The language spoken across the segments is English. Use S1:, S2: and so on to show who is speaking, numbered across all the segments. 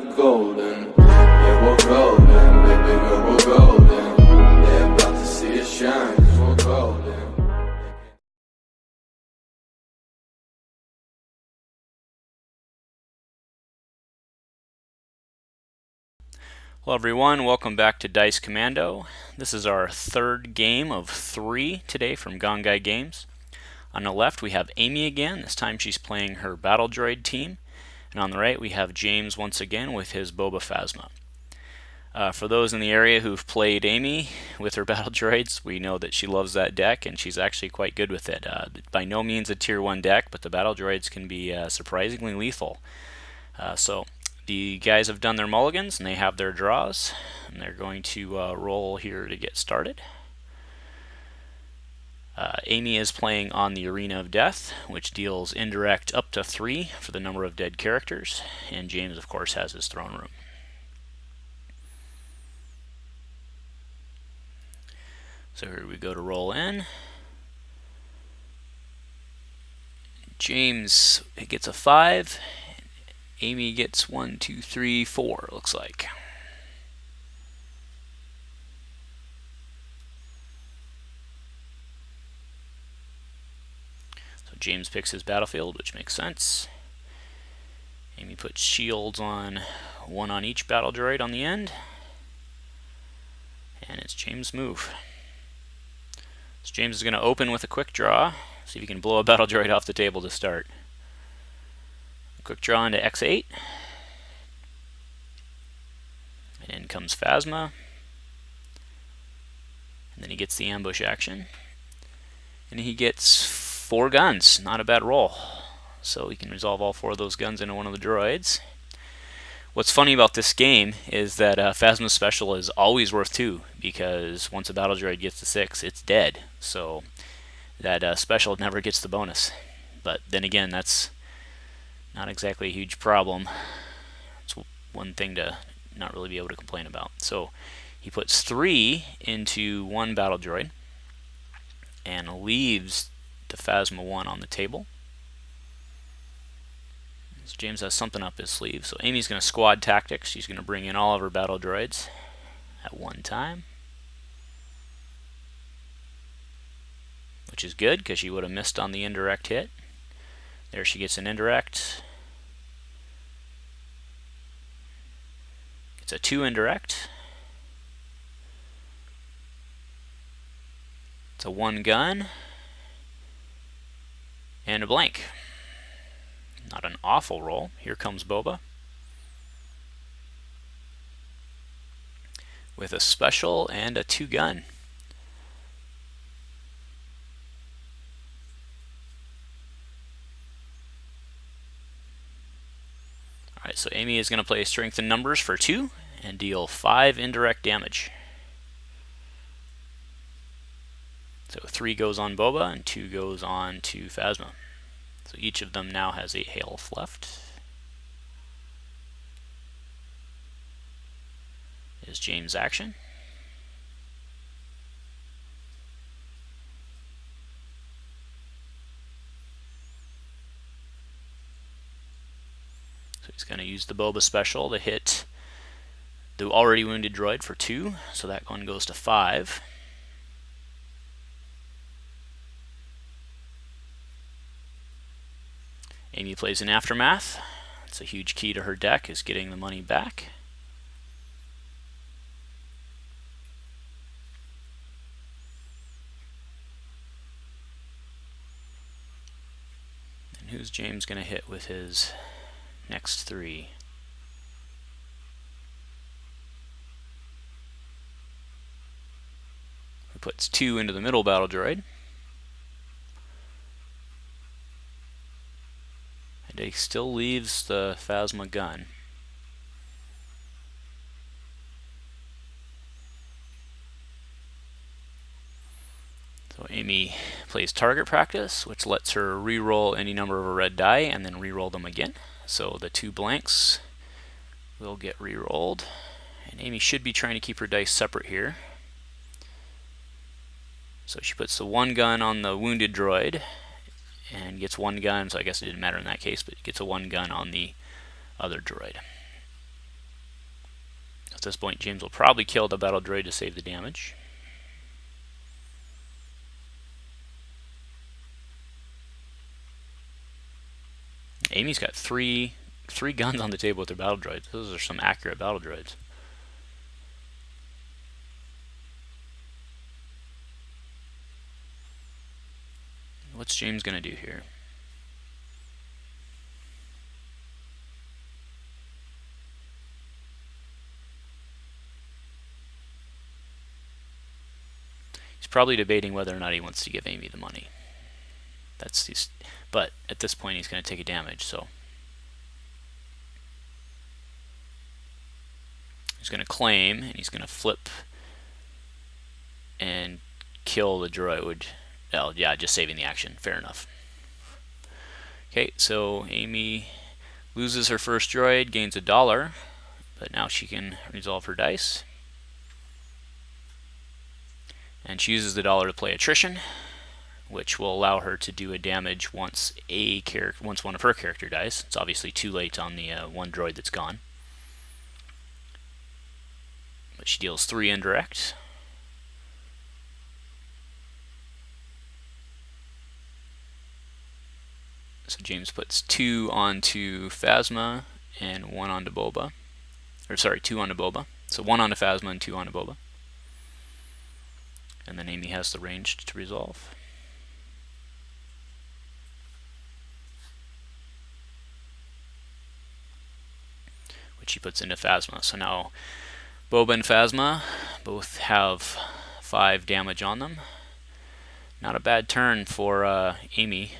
S1: of golden. Yeah, we're golden, baby girl, we're golden. They're about to see us shine, 'cause we're golden.
S2: Hello everyone, welcome back to Dice Commando. This is our third game of 3 today from Gongai Games. On the left we have Amy again, this time she's playing her Battle Droid team. And on the right we have James once again with his Boba Phasma. For those in the area who've played Amy with her Battle Droids, we know that she loves that deck and she's actually quite good with it. By no means a tier 1 deck, but the Battle Droids can be surprisingly lethal. So the guys have done their mulligans and they have their draws, and they're going to roll here to get started. Amy is playing on the Arena of Death, which deals indirect up to 3 for the number of dead characters, and James of course has his throne room. So here we go to roll in. James gets a 5. Amy gets 1, 2, 3, 4, it looks like. So James picks his battlefield, which makes sense. Amy puts shields on, 1 on each battle droid on the end. And it's James' move. So James is going to open with a quick draw. See if he can blow a battle droid off the table to start. Quick draw into X8. And in comes Phasma. And then he gets the ambush action. And he gets 4 guns. Not a bad roll. So he can resolve all 4 of those guns into one of the droids. What's funny about this game is that Phasma's special is always worth 2, because once a battle droid gets to 6, it's dead. So that special never gets the bonus. But then again, that's not exactly a huge problem. It's one thing to not really be able to complain about. So he puts 3 into 1 battle droid and leaves the Phasma 1 on the table. So James has something up his sleeve. So Amy's going to squad tactics. She's going to bring in all of her battle droids at one time, which is good because she would have missed on the indirect hit. There she gets an indirect. Gets a 2 indirect. It's a 1 gun. And a blank. Not an awful roll. Here comes Boba with a special and a 2 gun. Alright, so Amy is going to play Strength in Numbers for 2 and deal 5 indirect damage. So 3 goes on Boba and 2 goes on to Phasma. So each of them now has 8 health left. Is James' action. So he's going to use the Boba special to hit the already wounded droid for 2, so that one goes to 5. Amy plays an Aftermath. It's a huge key to her deck, is getting the money back. And who's James going to hit with his next 3? He puts 2 into the middle battle droid. And he still leaves the Phasma gun. So Amy plays target practice, which lets her re-roll any number of red die and then re-roll them again. So the 2 blanks will get re-rolled. And Amy should be trying to keep her dice separate here. So she puts the 1 gun on the wounded droid and gets 1 gun, so I guess it didn't matter in that case, but gets a 1 gun on the other droid. At this point, James will probably kill the battle droid to save the damage. Amy's got three guns on the table with her battle droids. Those are some accurate battle droids. What's James going to do here? He's probably debating whether or not he wants to give Amy the money. But at this point he's going to take a damage, so he's going to claim, and he's going to flip and kill the droid. Well, yeah, just saving the action. Fair enough. Okay, so Amy loses her first droid, gains $1, but now she can resolve her dice. And she uses the $1 to play attrition, which will allow her to do a damage once one of her character dies. It's obviously too late on the one droid that's gone. But she deals 3 indirect. So James puts 2 onto Phasma and 1 onto Boba. Or sorry, 2 onto Boba. So 1 onto Phasma and 2 onto Boba. And then Amy has the range to resolve. Which she puts into Phasma. So now Boba and Phasma both have 5 damage on them. Not a bad turn for Amy.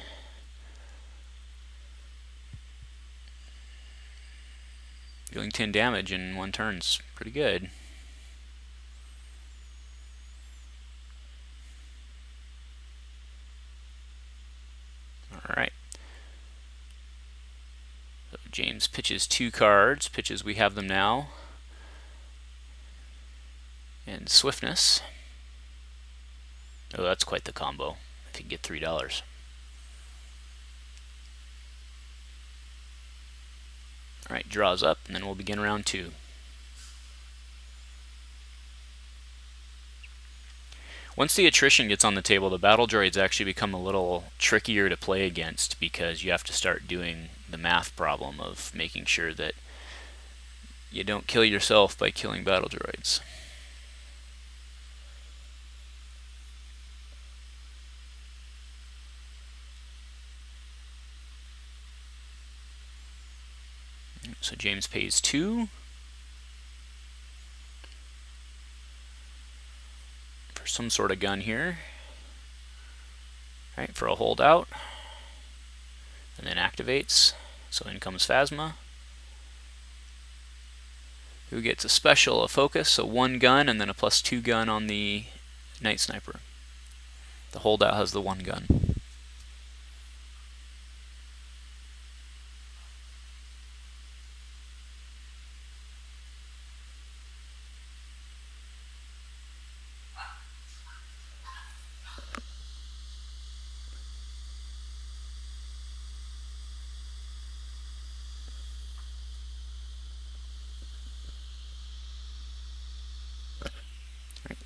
S2: Dealing 10 damage in 1 turn's pretty good. Alright. So James pitches 2 cards. Pitches We Have Them Now. And Swiftness. Oh, that's quite the combo. If you can get $3. Alright, draws up, and then we'll begin round 2. Once the attrition gets on the table, the battle droids actually become a little trickier to play against, because you have to start doing the math problem of making sure that you don't kill yourself by killing battle droids. So James pays 2 for some sort of gun here. Right, for a holdout. And then activates. So in comes Phasma, who gets a special, a focus, so 1 gun and then a +2 gun on the Night Sniper. The holdout has the 1 gun.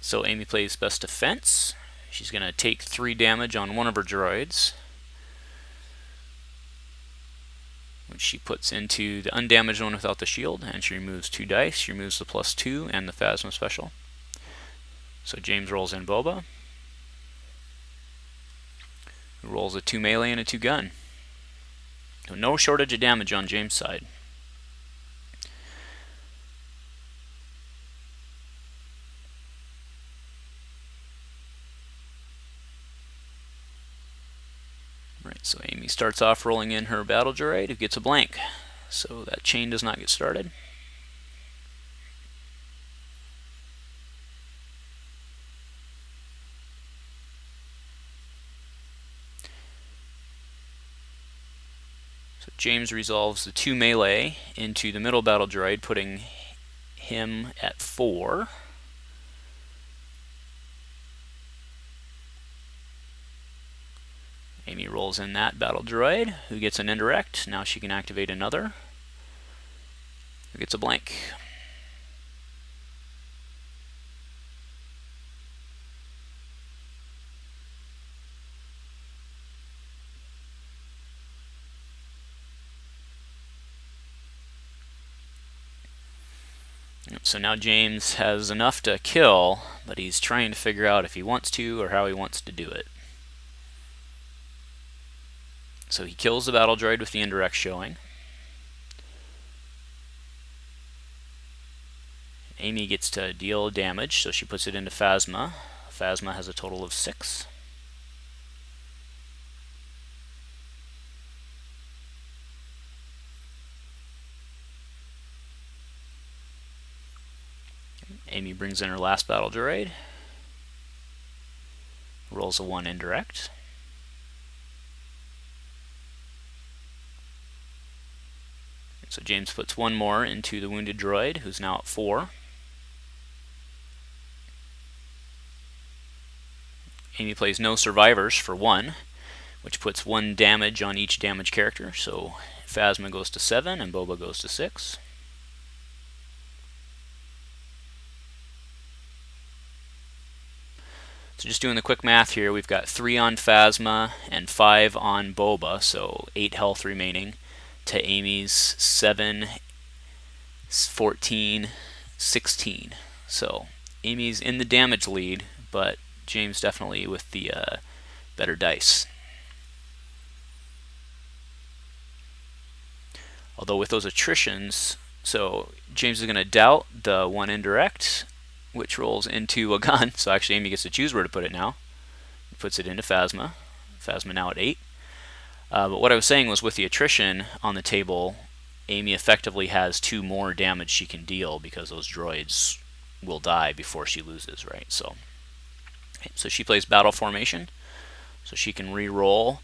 S2: So Amy plays Best Defense. She's going to take 3 damage on one of her droids, which she puts into the undamaged one without the shield, and she removes 2 dice. She removes the +2 and the Phasma special. So James rolls in Boba, who rolls a 2 melee and a 2 gun. So no shortage of damage on James' side. Right, so Amy starts off rolling in her battle droid, who gets a blank. So that chain does not get started. So James resolves the 2 melee into the middle battle droid, putting him at 4. Amy rolls in that battle droid, who gets an indirect. Now she can activate another, who gets a blank. so now James has enough to kill, but he's trying to figure out if he wants to or how he wants to do it. So he kills the battle droid with the indirect showing. Amy gets to deal damage, so she puts it into Phasma. Phasma has a total of 6. Amy brings in her last battle droid. Rolls a 1 indirect. So James puts one more into the wounded droid, who's now at 4. Amy plays no survivors for 1, which puts 1 damage on each damage character. So Phasma goes to 7 and Boba goes to 6. So just doing the quick math here, we've got 3 on Phasma and 5 on Boba, so 8 health remaining, to Amy's 7, 14, 16. So Amy's in the damage lead, but James definitely with the better dice. Although with those attritions, so James is going to doubt the 1 indirect, which rolls into a gun. So actually Amy gets to choose where to put it now. He puts it into Phasma. Phasma now at 8. But what I was saying was with the attrition on the table, Amy effectively has 2 more damage she can deal because those droids will die before she loses, right? So she plays battle formation, so she can re-roll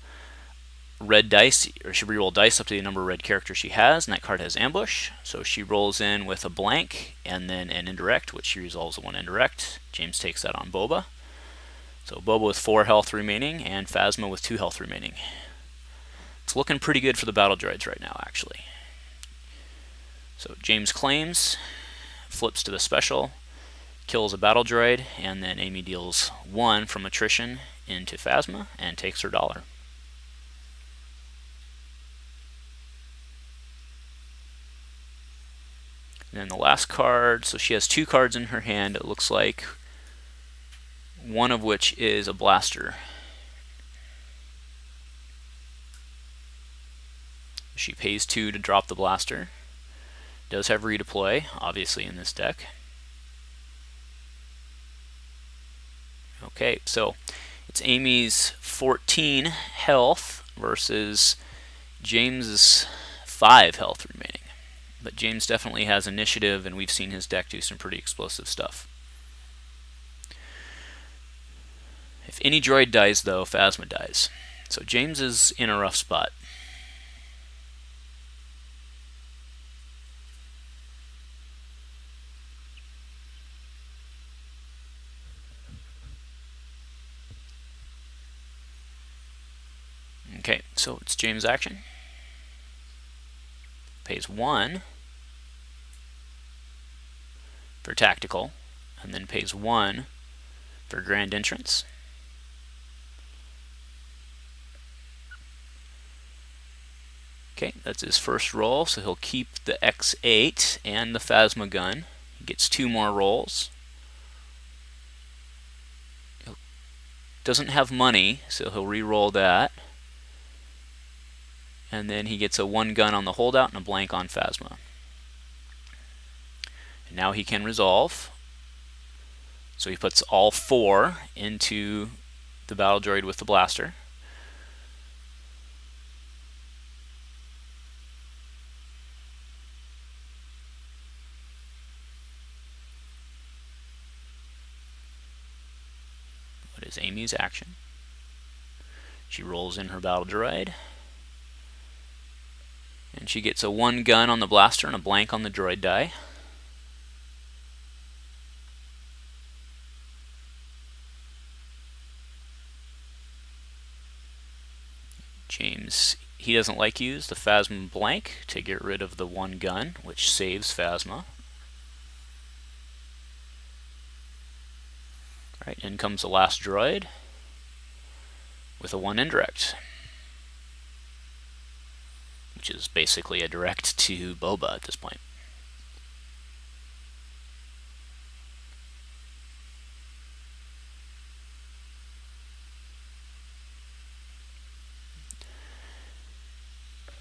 S2: red dice, or she re-roll dice up to the number of red characters she has, and that card has ambush. So she rolls in with a blank and then an indirect, which she resolves the 1 indirect. James takes that on Boba. So Boba with 4 health remaining and Phasma with 2 health remaining. It's looking pretty good for the battle droids right now, actually. So James claims, flips to the special, kills a battle droid, and then Amy deals 1 from attrition into Phasma and takes her $1. And then the last card, so she has 2 cards in her hand, it looks like, one of which is a blaster. She pays 2 to drop the blaster. Does have redeploy, obviously, in this deck. Okay, so it's Amy's 14 health versus James's 5 health remaining. But James definitely has initiative, and we've seen his deck do some pretty explosive stuff. If any droid dies, though, Phasma dies. So James is in a rough spot. Okay, so it's James' action. Pays 1 for tactical, and then pays 1 for grand entrance. Okay, that's his first roll, so he'll keep the X8 and the Phasma gun. He gets 2 more rolls. He doesn't have money, so he'll re-roll that. And then he gets a 1 gun on the holdout and a blank on Phasma. And now he can resolve. So he puts all 4 into the battle droid with the blaster. What is Amy's action? She rolls in her battle droid. And she gets a 1 gun on the blaster and a blank on the droid die. James, he doesn't like to use the Phasma blank to get rid of the 1 gun, which saves Phasma. Right, in comes the last droid with a 1 indirect, which is basically a direct to Boba at this point.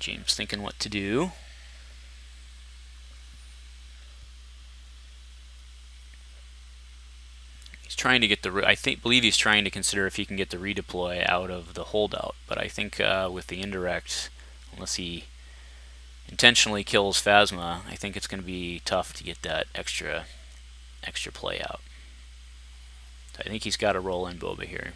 S2: James thinking what to do. He's trying to get the, believe he's trying to consider if he can get the redeploy out of the holdout, but I think with the indirect, unless he intentionally kills Phasma, I think it's going to be tough to get that extra play out. So I think he's got to roll in Boba here.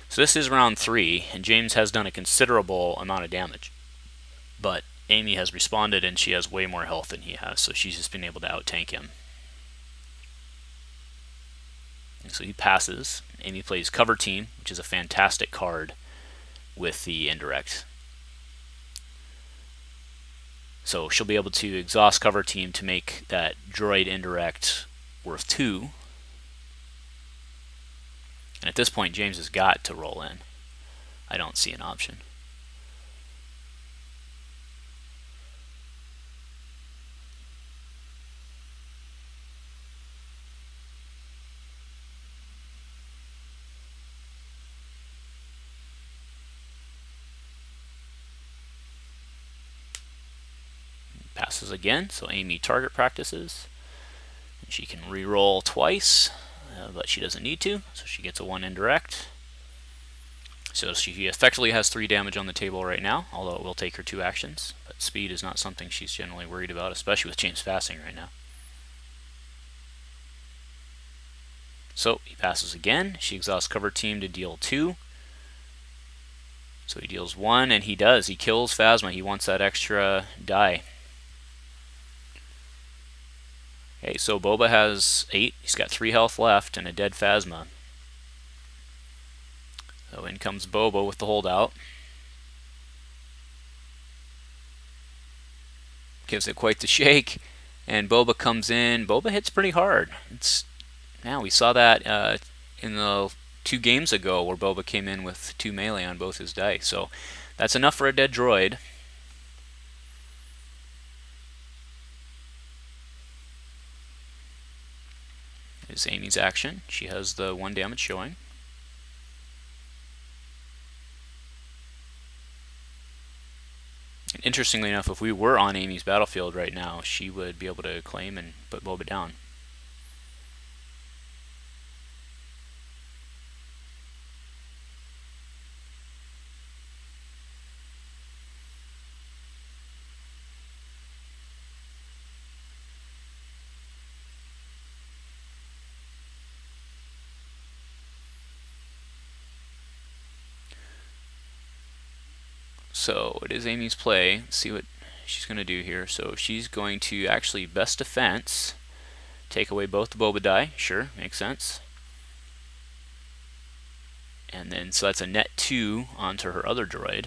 S2: So this is round 3, and James has done a considerable amount of damage. But Amy has responded, and she has way more health than he has, so she's just been able to out-tank him. And so he passes. Amy plays Cover Team, which is a fantastic card with the indirect. So she'll be able to exhaust Cover Team to make that droid indirect worth 2. And at this point, James has got to roll in. I don't see an option. Passes again, so Amy target practices. And she can re-roll twice, but she doesn't need to, so she gets a 1 indirect. So she effectively has 3 damage on the table right now, although it will take her 2 actions. But speed is not something she's generally worried about, especially with James passing right now. So he passes again. She exhausts Cover Team to deal 2. So he deals 1, and he does. He kills Phasma. He wants that extra die. Okay, so Boba has 8. He's got 3 health left and a dead Phasma. So in comes Boba with the holdout. Gives it quite the shake, and Boba comes in. Boba hits pretty hard. Now we saw that in the 2 games ago where Boba came in with 2 melee on both his dice. So that's enough for a dead droid. Is Amy's action. She has the 1 damage showing. And interestingly enough, if we were on Amy's battlefield right now, she would be able to claim and put Boba down. So it is Amy's play. Let's see what she's going to do here. So she's going to actually best defense, take away both the Boba die. Sure, makes sense. And then so that's a net 2 onto her other droid.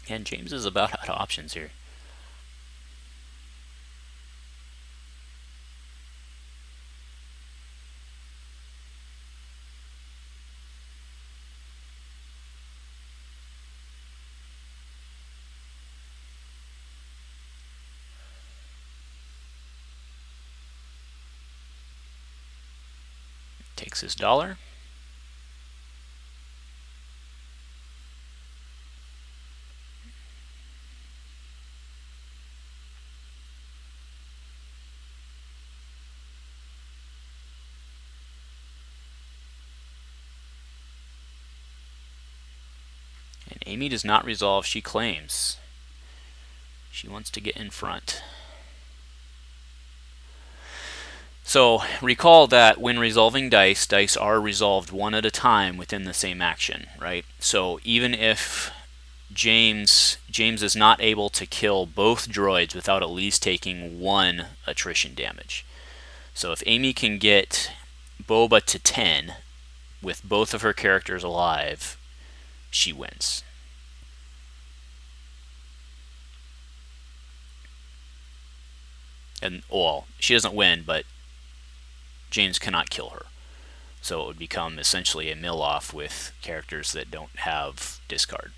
S2: And James is about out of options here. Takes his dollar. And Amy does not resolve, she claims. She wants to get in front. So recall that when resolving dice, dice are resolved 1 at a time within the same action, right? So even if James is not able to kill both droids without at least taking 1 attrition damage. So if Amy can get Boba to 10 with both of her characters alive, she wins. And, well, she doesn't win, but James cannot kill her. So it would become essentially a mill-off with characters that don't have discard.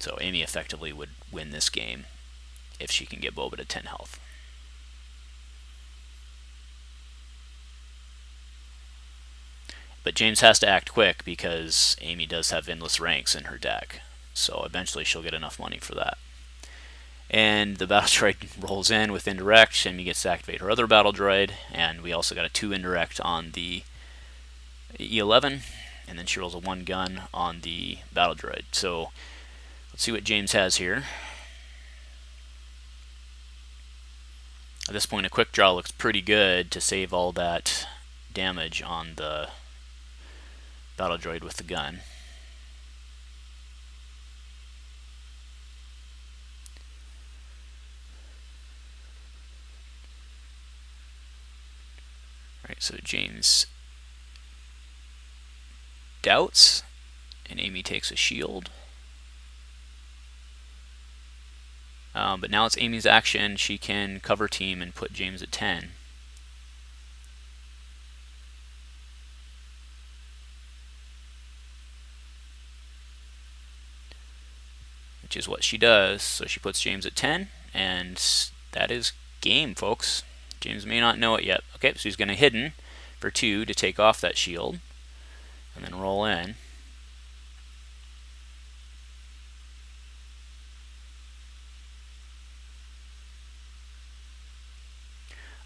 S2: So Amy effectively would win this game if she can get Boba to 10 health. But James has to act quick because Amy does have endless ranks in her deck. So eventually she'll get enough money for that. And the battle droid rolls in with indirect. Amy gets to activate her other battle droid. And we also got a 2 indirect on the E11. And then she rolls a 1 gun on the battle droid. So let's see what James has here. At this point, a quick draw looks pretty good to save all that damage on the battle droid with the gun. Alright, so James doubts, and Amy takes a shield. But now it's Amy's action. She can cover team and put James at 10. Which is what she does. So she puts James at 10, and that is game, folks. James may not know it yet. Okay, so he's going to hidden for 2 to take off that shield, and then roll in.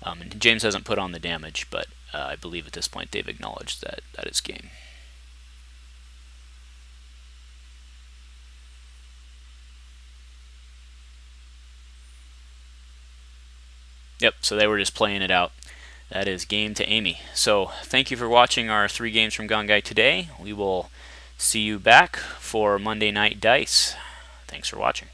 S2: And James hasn't put on the damage, but I believe at this point they've acknowledged that that is game. Yep, so they were just playing it out. That is game to Amy. So thank you for watching our 3 games from Gongai today. We will see you back for Monday Night Dice. Thanks for watching.